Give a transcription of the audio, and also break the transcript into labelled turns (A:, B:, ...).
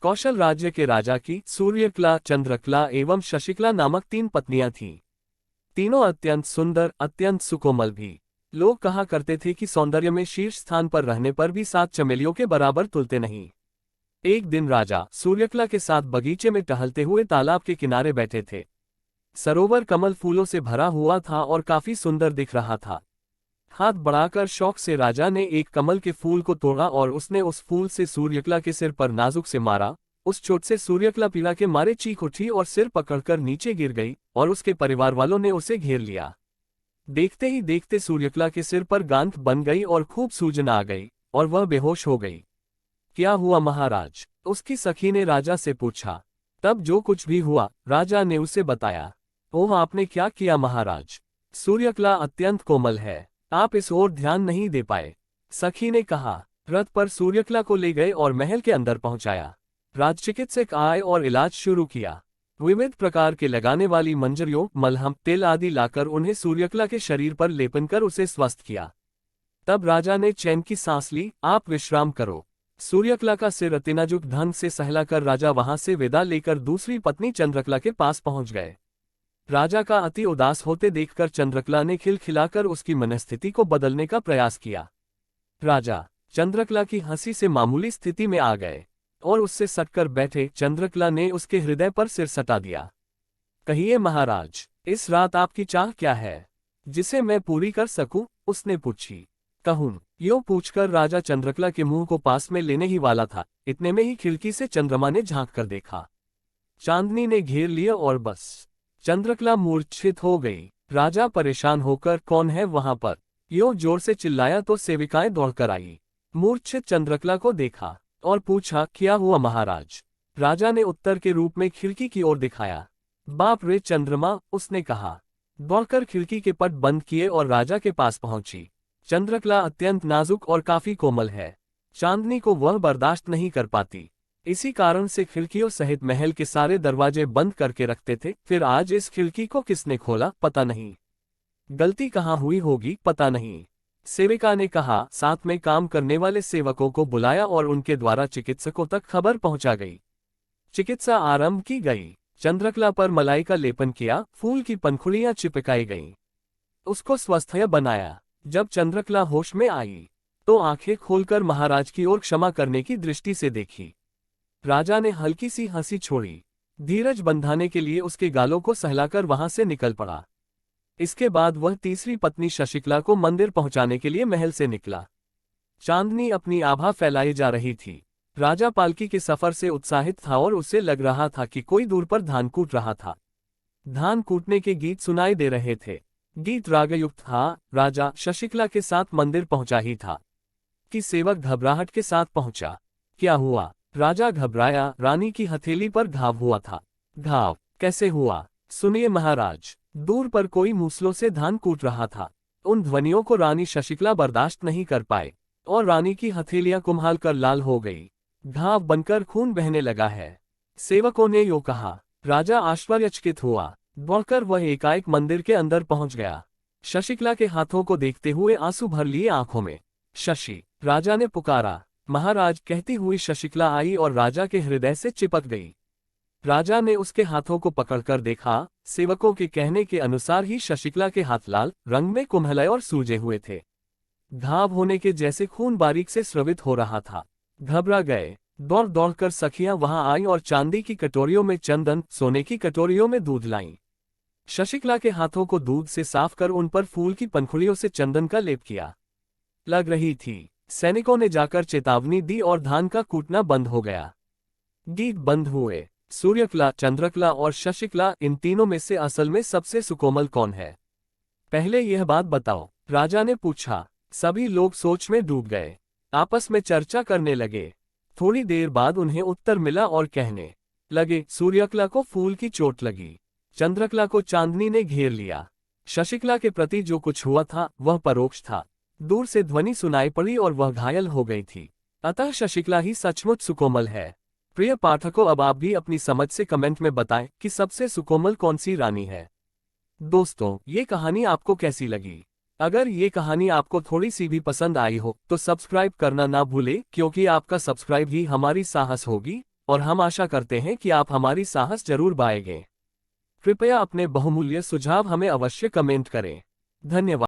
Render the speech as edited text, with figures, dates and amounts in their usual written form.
A: कौशल राज्य के राजा की सूर्यकला, चंद्रकला एवं शशिकला नामक 3 पत्नियां थीं। तीनों अत्यंत सुंदर, अत्यंत सुकोमल भी। लोग कहा करते थे कि सौंदर्य में शीर्ष स्थान पर रहने पर भी 7 चमेलियों के बराबर तुलते नहीं। एक दिन राजा सूर्यकला के साथ बगीचे में टहलते हुए तालाब के किनारे बैठे थे। सरोवर कमल फूलों से भरा हुआ था और काफी सुंदर दिख रहा था। हाथ बढ़ाकर शौक से राजा ने एक कमल के फूल को तोड़ा और उसने उस फूल से सूर्यकला के सिर पर नाजुक से मारा। उस चोट से सूर्यकला पीड़ा के मारे चीख उठी और सिर पकड़कर नीचे गिर गई और उसके परिवार वालों ने उसे घेर लिया। देखते ही देखते सूर्यकला के सिर पर गांठ बन गई और खूब सूजन आ गई और वह बेहोश हो गई। क्या हुआ महाराज? उसकी सखी ने राजा से पूछा। तब जो कुछ भी हुआ राजा ने उसे बताया। ओह, आपने क्या किया महाराज? सूर्यकला अत्यंत कोमल है, आप इस ओर ध्यान नहीं दे पाए। सखी ने कहा। रथ पर सूर्यकला को ले गए और महल के अंदर पहुंचाया। राजचिकित्सक आए और इलाज शुरू किया। विविध प्रकार के लगाने वाली मंजरियों, मलहम, तेल आदि लाकर उन्हें सूर्यकला के शरीर पर लेपन कर उसे स्वस्थ किया। तब राजा ने चैन की सांस ली। आप विश्राम करो। सूर्यकला का सिर अतिनाजुक ढंग से सहलाकर राजा वहां से विदा लेकर दूसरी पत्नी चंद्रकला के पास पहुंच गए। राजा का अति उदास होते देखकर चंद्रकला ने खिलखिलाकर उसकी मनस्थिति को बदलने का प्रयास किया। राजा चंद्रकला की हंसी से मामूली स्थिति में आ गए और उससे सटकर बैठे। चंद्रकला ने उसके हृदय पर सिर सटा दिया। कहिए महाराज, इस रात आपकी चाह क्या है, जिसे मैं पूरी कर सकूं? उसने पूछी। कहूं, यूं पूछकर राजा चंद्रकला के मुंह को पास में लेने ही वाला था, इतने में ही खिड़की से चंद्रमा ने झांक कर देखा। चांदनी ने घेर लिया और बस चंद्रकला मूर्छित हो गई। राजा परेशान होकर, कौन है वहां पर? यूं जोर से चिल्लाया तो सेविकाएं दौड़कर आई। मूर्छित चंद्रकला को देखा और पूछा, क्या हुआ महाराज? राजा ने उत्तर के रूप में खिड़की की ओर दिखाया। बाप रे चंद्रमा, उसने कहा। दौड़कर खिड़की के पट बंद किए और राजा के पास पहुंची। चंद्रकला अत्यंत नाजुक और काफी कोमल है। चांदनी को वह बर्दाश्त नहीं कर पाती। इसी कारण से खिड़कियों सहित महल के सारे दरवाजे बंद करके रखते थे। फिर आज इस खिड़की को किसने खोला पता नहीं। गलती कहाँ हुई होगी पता नहीं। सेविका ने कहा। साथ में काम करने वाले सेवकों को बुलाया और उनके द्वारा चिकित्सकों तक खबर पहुंचा गई। चिकित्सा आरंभ की गई। चंद्रकला पर मलाई का लेपन किया, फूल की पंखुड़ियां चिपकाई गईं। उसको स्वस्थ बनाया। जब चंद्रकला होश में आई तो आंखें खोलकर महाराज की ओर क्षमा करने की दृष्टि से देखी। राजा ने हल्की सी हंसी छोड़ी। धीरज बंधाने के लिए उसके गालों को सहलाकर वहां से निकल पड़ा। इसके बाद वह तीसरी पत्नी शशिकला को मंदिर पहुंचाने के लिए महल से निकला। चांदनी अपनी आभा फैलाई जा रही थी। राजा पालकी के सफर से उत्साहित था और उसे लग रहा था कि कोई दूर पर धान कूट रहा था। धान कूटने के गीत सुनाई दे रहे थे। गीत रागयुक्त था। राजा शशिकला के साथ मंदिर पहुंचा ही था कि सेवक घबराहट के साथ पहुंचा। क्या हुआ? राजा घबराया। रानी की हथेली पर घाव हुआ था। घाव कैसे हुआ? सुनिए महाराज। दूर पर कोई मूसलों से धान कूट रहा था। उन ध्वनियों को रानी शशिकला बर्दाश्त नहीं कर पाए और रानी की हथेलियां कुम्हाल कर लाल हो गई। घाव बनकर खून बहने लगा है। सेवकों ने यूं कहा। राजा आश्चर्यचकित हुआ। दौड़कर वह एकाएक मंदिर के अंदर पहुंच गया। शशिकला के हाथों को देखते हुए आंसू भर लिए आंखों में। शशि, राजा ने पुकारा। महाराज, कहती हुई शशिकला आई और राजा के हृदय से चिपक गई। राजा ने उसके हाथों को पकड़कर देखा। सेवकों के कहने के अनुसार ही शशिकला के हाथ लाल रंग में कुम्हलाए और सूजे हुए थे। घाव होने के जैसे खून बारीक से स्रवित हो रहा था। घबरा गए। दौड़ दौड़कर सखियां वहां आईं और चांदी की कटोरियों में चंदन, सोने की कटोरियों में दूध लाईं। शशिकला के हाथों को दूध से साफ कर उन पर फूल की पंखुड़ियों से चंदन का लेप किया। लग रही थी। सैनिकों ने जाकर चेतावनी दी और धान का कूटना बंद हो गया। गीत बंद हुए। सूर्यकला, चंद्रकला और शशिकला, इन तीनों में से असल में सबसे सुकोमल कौन है? पहले यह बात बताओ, राजा ने पूछा। सभी लोग सोच में डूब गए। आपस में चर्चा करने लगे। थोड़ी देर बाद उन्हें उत्तर मिला और कहने लगे। सूर्यकला को फूल की चोट लगी। चंद्रकला को चांदनी ने घेर लिया। शशिकला के प्रति जो कुछ हुआ था वह परोक्ष था। दूर से ध्वनि सुनाई पड़ी और वह घायल हो गई थी। अतः शशिकला ही सचमुच सुकोमल है। प्रिय पाठकों, अब आप भी अपनी समझ से कमेंट में बताएं कि सबसे सुकोमल कौन सी रानी है। दोस्तों, ये कहानी आपको कैसी लगी? अगर ये कहानी आपको थोड़ी सी भी पसंद आई हो तो सब्सक्राइब करना ना भूलें, क्योंकि आपका सब्सक्राइब ही हमारी साहस होगी और हम आशा करते हैं कि आप हमारी साहस जरूर बाएंगे। कृपया अपने बहुमूल्य सुझाव हमें अवश्य कमेंट करें। धन्यवाद।